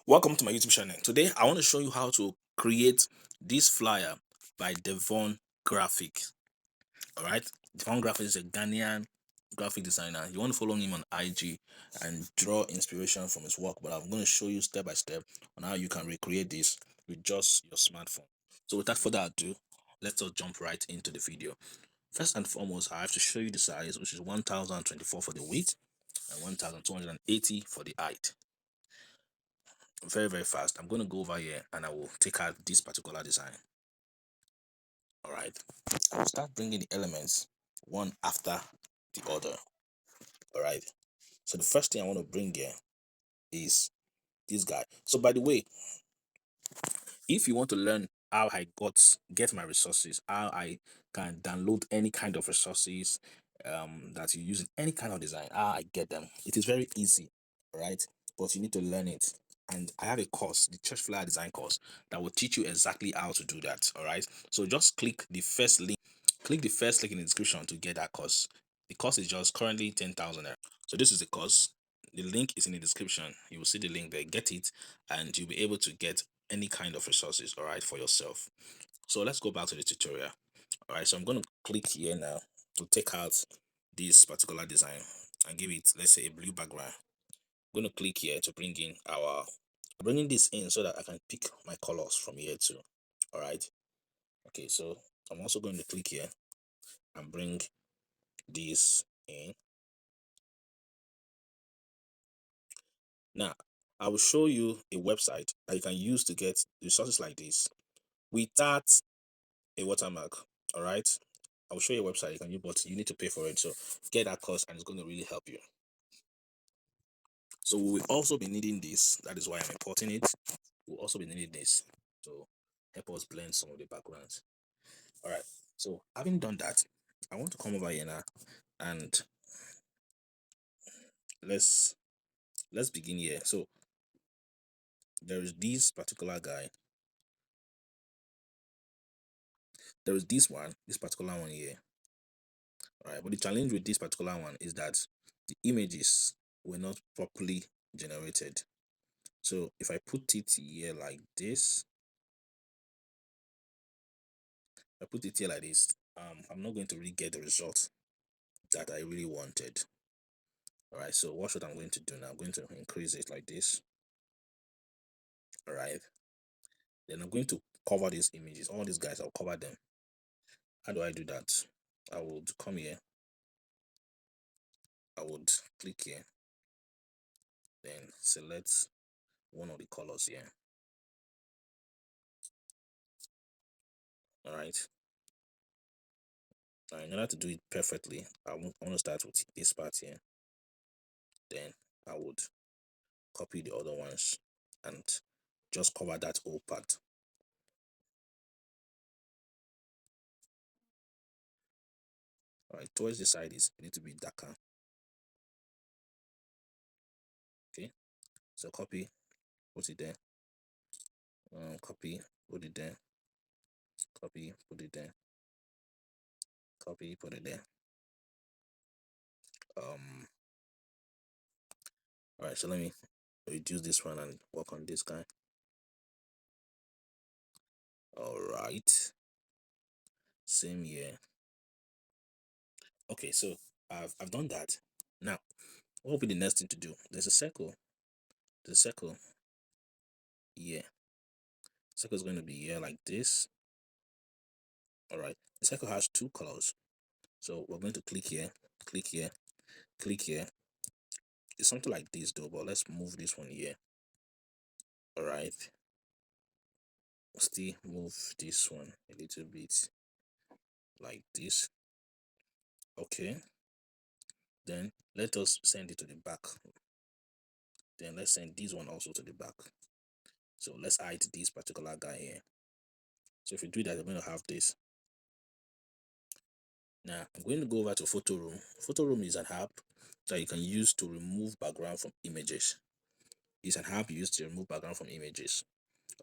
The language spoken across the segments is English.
Welcome to my YouTube channel. Today I want to show you how to create this flyer by Ddevvon Graphics. Alright, Ddevvon Graphics is a Ghanaian graphic designer. You want to follow him on IG and draw inspiration from his work, but I'm going to show you step by step on how you can recreate this with just your smartphone. So without further ado, let's just jump right into the video. First and foremost, I have to show you the size, which is 1024 for the width and 1280 for the height. Very fast. I'm going to go over here and I will take out this particular design. All right, I will start bringing the elements one after the other. All right, so the first thing I want to bring here is this guy. So by the way, if you want to learn how I get my resources, how I can download any kind of resources that you use in any kind of design, how I get them, it is very easy. All right, but you need to learn it. And I have a course, the church flyer design course, that will teach you exactly how to do that. All right, so just click the first link in the description to get that course. The course is just currently 10,000. So this is the course. The link is in the description. You will see the link there. Get it, and you'll be able to get any kind of resources, all right, for yourself. So let's go back to the tutorial. All right, so I'm going to click here now to take out this particular design and give it, let's say, a blue background. I'm going to click here to bringing this in so that I can pick my colors from here too. All right, okay, so I'm also going to click here and bring this in. Now I will show you a website that you can use to get resources like this without a watermark. All right, I will show you a website you can use, but you need to pay for it. So get that course and it's going to really help you. So we will also be needing this. That is why I'm importing it. We'll also be needing this to help us blend some of the backgrounds. All right, so having done that, I want to come over here now and let's begin here. So there is this particular guy. There is this particular one here. All right, but the challenge with this particular one is that the images were not properly generated. So if I put it here like this, I'm not going to really get the result that I really wanted. All right, so what should I'm going to do now? I'm going to increase it like this. All right, then I'm going to cover these images. All these guys, I'll cover them. How do I do that? I would come here. I would click here, then select one of the colors here. All right. Now, in order to do it perfectly, I want to start with this part here. Then I would copy the other ones and just cover that whole part. All right, towards the side is a little bit darker. Okay, so copy, put it there. Copy, put it there. Copy, put it there. Copy, put it there. All right, so let me reduce this one and work on this guy. All right, same here. Okay, so I've done that. Now, what will be the next thing to do? There's a circle. The circle here. Circle is going to be here like this. All right, the circle has two colors, so we're going to click here, click here, click here. It's something like this though, but let's move this one here. All right, still move this one a little bit like this. Okay, then let us send it to the back. Then let's send this one also to the back. So let's hide this particular guy here. So if you do that, you're going to have this. Now I'm going to go over to Photo Room. Photo Room is an app that you can use to remove background from images. It's an app used to remove background from images.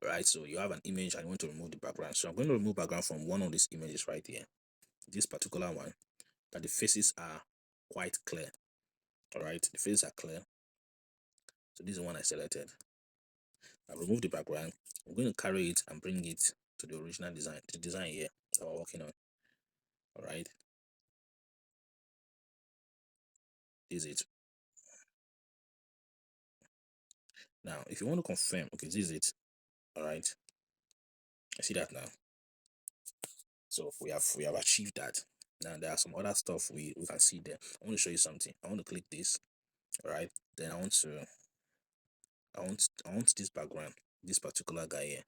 All right, so you have an image and you want to remove the background. So I'm going to remove background from one of these images right here. This particular one, that the faces are quite clear. All right, the faces are clear. So this is the one I selected. I remove the background. I'm going to carry it and bring it to the original design, the design here that we're working on. All right, this is it. Now, if you want to confirm, okay, this is it. All right, I see that now. So we have achieved that. Now there are some other stuff we can see there. I want to show you something. I want to click this. All right, then I want this background, this particular guy here.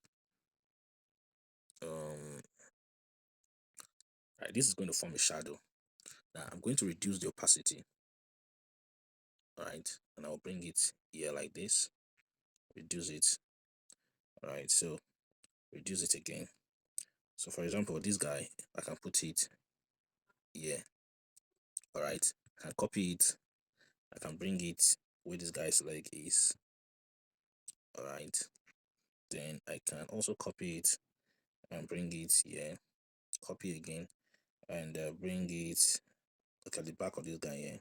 Right, this is going to form a shadow. Now I'm going to reduce the opacity. All right, and I'll bring it here like this. Reduce it. All right, so reduce it again. So for example, this guy, I can put it here. All right, I can copy it. I can bring it where this guy's leg is. All right, then I can also copy it and bring it here. Copy again and bring it. Look at the back of this guy here.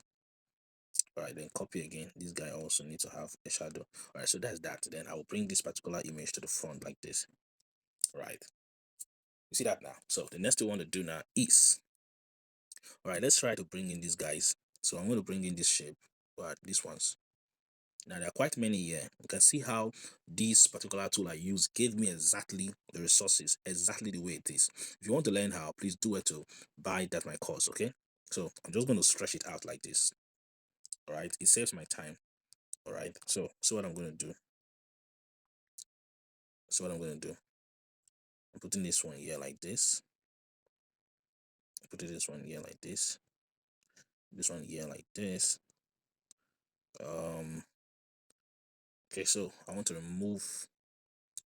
All right, then copy again. This guy also needs to have a shadow. All right, so that's that. Then I will bring this particular image to the front like this. All right, you see that now. So the next thing we want to do now is, all right, let's try to bring in these guys. So I'm going to bring in this shape, but these ones. Now there are quite many here. You can see how this particular tool I use gave me exactly the resources, exactly the way it is. If you want to learn how, please do it to buy that my course, okay? So I'm just going to stretch it out like this. All right, it saves my time. All right, so what I'm going to do. So what I'm going to do. I'm putting this one here like this. Putting this one here like this. This one here like this. Okay, so I want to remove.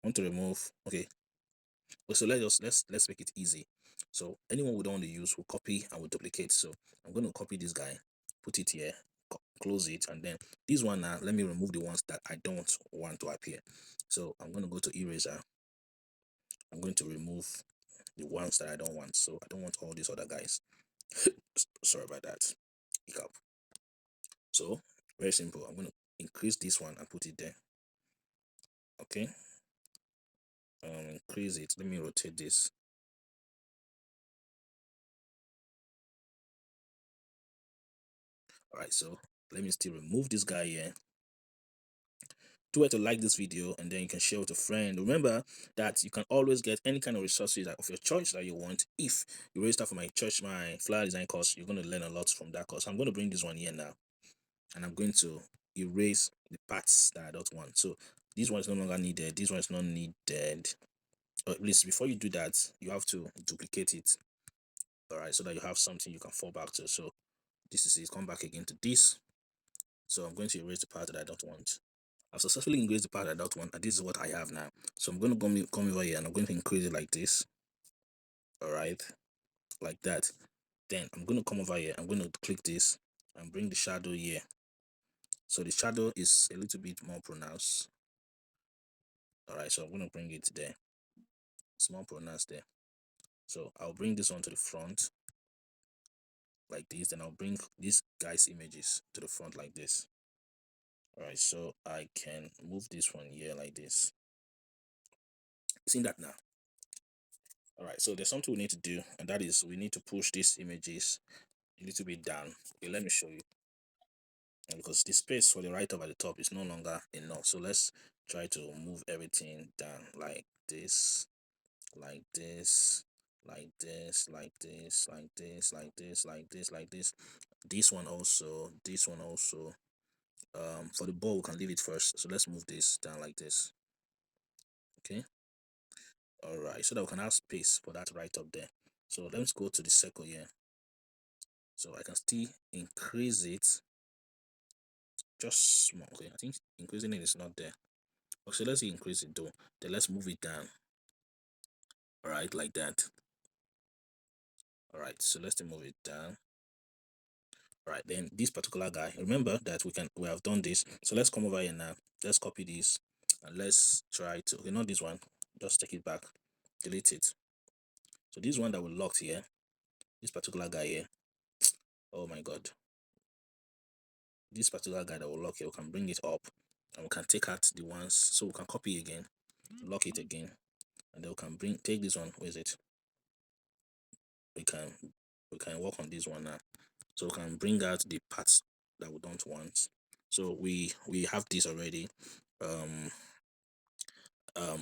Okay, so let's make it easy. So anyone we don't want to use will copy and will duplicate. So I'm going to copy this guy, put it here, close it, and then this one now, let me remove the ones that I don't want to appear. So I'm going to go to eraser. I'm going to remove the ones that I don't want. So I don't want all these other guys. Sorry about that. Hiccup. So very simple. I'm going to increase this one and put it there. Okay. Increase it. Let me rotate this. All right, so let me still remove this guy here. Do it to like this video, and then you can share with a friend. Remember that you can always get any kind of resources of your choice that you want. If you register for my flyer design course, you're going to learn a lot from that course. I'm going to bring this one here now, and I'm going to erase the parts that I don't want. So this one is no longer needed. This one is not needed. Or at least before you do that, you have to duplicate it. All right, so that you have something you can fall back to. So this is it. Come back again to this. So I'm going to erase the part that I don't want. I've successfully increased the part I don't want, and this is what I have now. So I'm going to come over here and I'm going to increase it like this. All right, like that. Then I'm going to come over here. I'm going to click this and bring the shadow here. So the shadow is a little bit more pronounced. All right, so I'm going to bring it there. It's more pronounced there. So I'll bring this one to the front like this. Then I'll bring these guys' images to the front like this. All right, so I can move this one here like this. See that now? All right, so there's something we need to do, and that is we need to push these images a little bit down. Okay, let me show you. Because the space for the right up at the top is no longer enough, so let's try to move everything down like this, like this, like this, like this, like this, like this, like this, like this. This one also, this one also. For the ball we can leave it first, so let's move this down like this. Okay, all right, so that we can have space for that right up there. So let's go to the circle here, so I can still increase it just small. Okay, I think increasing it is not there. Okay, let's increase it though. Then let's move it down. All right, like that. All right, so let's move it down. All right, then this particular guy, remember that we have done this. So let's come over here now. Let's copy this and let's try to, okay, not this one, just take it back, delete it. So this one that we locked here, this particular guy here, oh my god, this particular guy that we lock here, we can bring it up and we can take out the ones, so we can copy again, lock it again, and then we can take this one. Where is it? We can work on this one now, so we can bring out the parts that we don't want. So we have this already.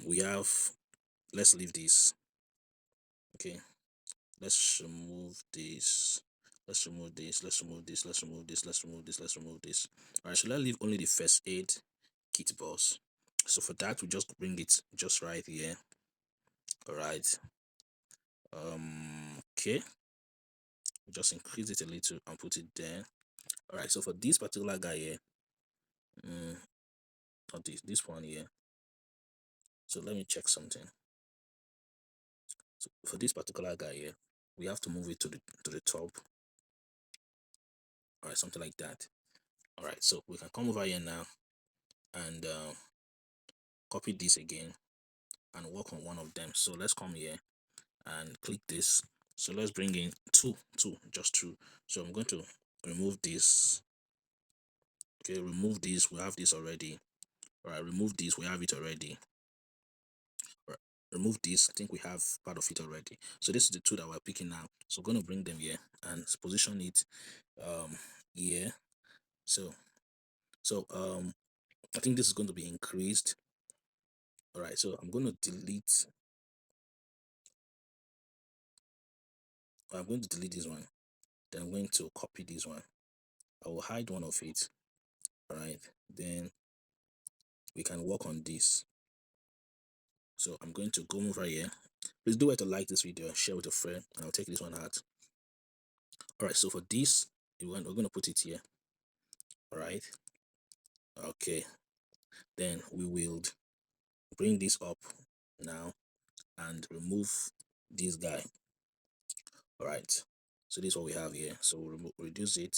We have, let's leave this. Okay, let's remove this, let's remove this, let's remove this, let's remove this, let's remove this, let's remove this. All right, so let's leave only the first aid kit boss. So for that, we just bring it just right here. All right, okay, just increase it a little and put it there. All right, so for this particular guy here, not this one here. So let me check something. So for this particular guy here, we have to move it to the top. All right, something like that. All right, so we can come over here now and copy this again and work on one of them. So let's come here and click this. So let's bring in two, just two. So I'm going to remove this. Okay, remove this. We have this already. All right, remove this. We have it already. All right, remove this. I think we have part of it already. So this is the two that we're picking now. So I'm going to bring them here and position it here. So I think this is going to be increased. All right, so I'm going to delete. I'm going to delete this one. Then I'm going to copy this one. I will hide one of it. All right, then we can work on this. So I'm going to go over here. Please do it to like this video, share with a friend, and I'll take this one out. All right, so for this, we're going to put it here. All right, okay, then we will bring this up now and remove this guy. All right, so this is what we have here. So we'll reduce it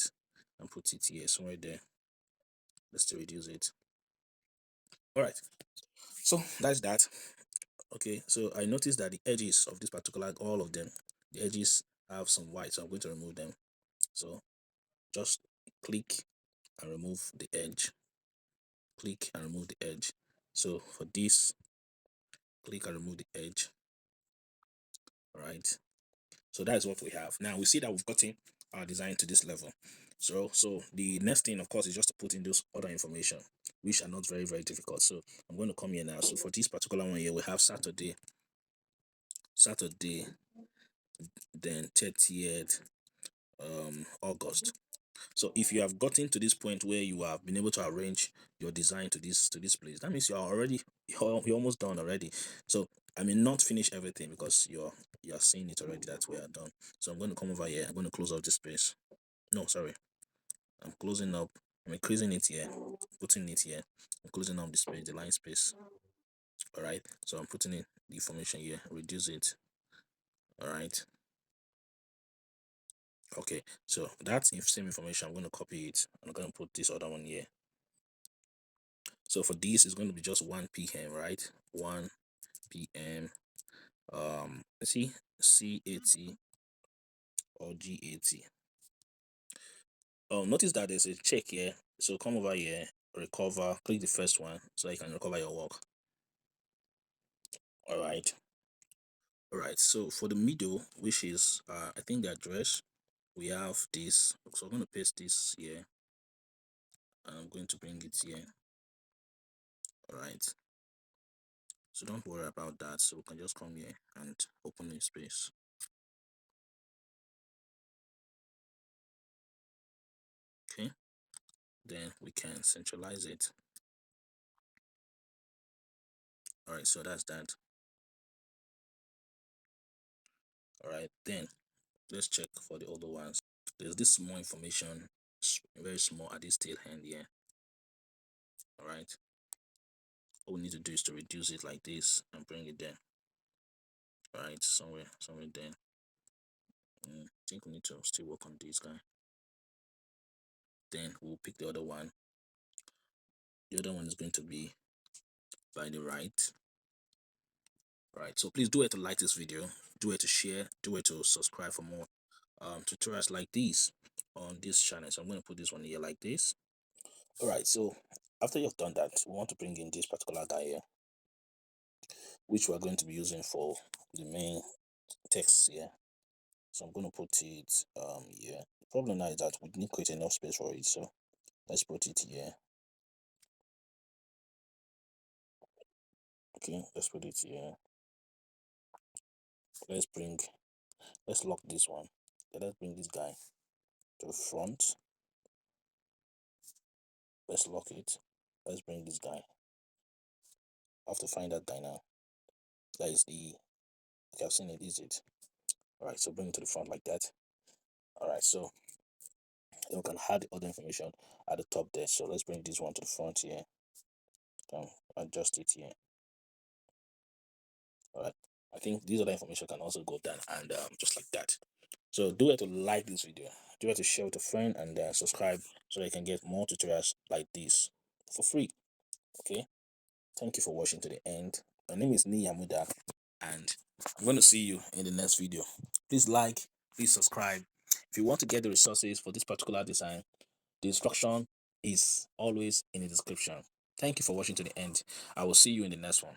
and put it here somewhere there. Let's reduce it. All right, so that's that. Okay, so I noticed that the edges of this particular, all of them, the edges have some white, so I'm going to remove them. So just click and remove the edge, click and remove the edge. So for this, click and remove the edge. All right, so that's what we have. Now we see that we've gotten our design to this level. So the next thing, of course, is just to put in those other information, which are not very difficult. So I'm going to come here now. So for this particular one here, we have Saturday, then 30th August. So if you have gotten to this point where you have been able to arrange your design to this place, that means you're almost done already. So I may not finish everything because you're seeing it already that we are done. So I'm going to come over here. I'm going to close off this space. No, sorry, I'm closing up. I'm increasing it here, putting it here. I'm closing up the space, the line space. All right, so I'm putting in the information here, reduce it. All right, okay, so that's the same information. I'm going to copy it. I'm going to put this other one here. So for this, it's going to be just 1 p.m, right? 1 p.m. See, C80 or G80. Notice that there's a check here. So come over here, recover, click the first one so you can recover your work. All right. All right. So for the middle, which is I think the address, we have this. So I'm going to paste this here. And I'm going to bring it here. All right. So don't worry about that. So we can just come here and open a space. Okay. Then we can centralize it. All right, so that's that. All right, then let's check for the other ones. There's this small information, very small at this tail end here. All right, all we need to do is to reduce it like this and bring it there. All right, somewhere there. I think we need to still work on this guy. Then we'll pick the other one. The other one is going to be by the right. All right, so please do it to like this video, do it to share, do it to subscribe for more tutorials like these on this channel. So I'm going to put this one here like this. All right, so After you've done that, we want to bring in this particular guy here, which we're going to be using for the main text here. So I'm going to put it here. The problem now is that we didn't create enough space for it, so let's put it here. Okay, let's put it here. Let's lock this one. Let's bring this guy to the front. Let's lock it. Let's bring this guy. I have to find that guy now. That is the, okay, I've seen it, is it? All right, so bring it to the front like that. All right, so then we can add the other information at the top there. So let's bring this one to the front here. Adjust it here. All right, I think these other information can also go down, and just like that. So do it to like this video, do it to share with a friend, and subscribe so that you can get more tutorials like this for free. Okay, thank you for watching to the end. My name is Niyamuda, and I'm going to see you in the next video. Please like, please subscribe. If you want to get the resources for this particular design, the instruction is always in the description. Thank you for watching to the end. I will see you in the next one.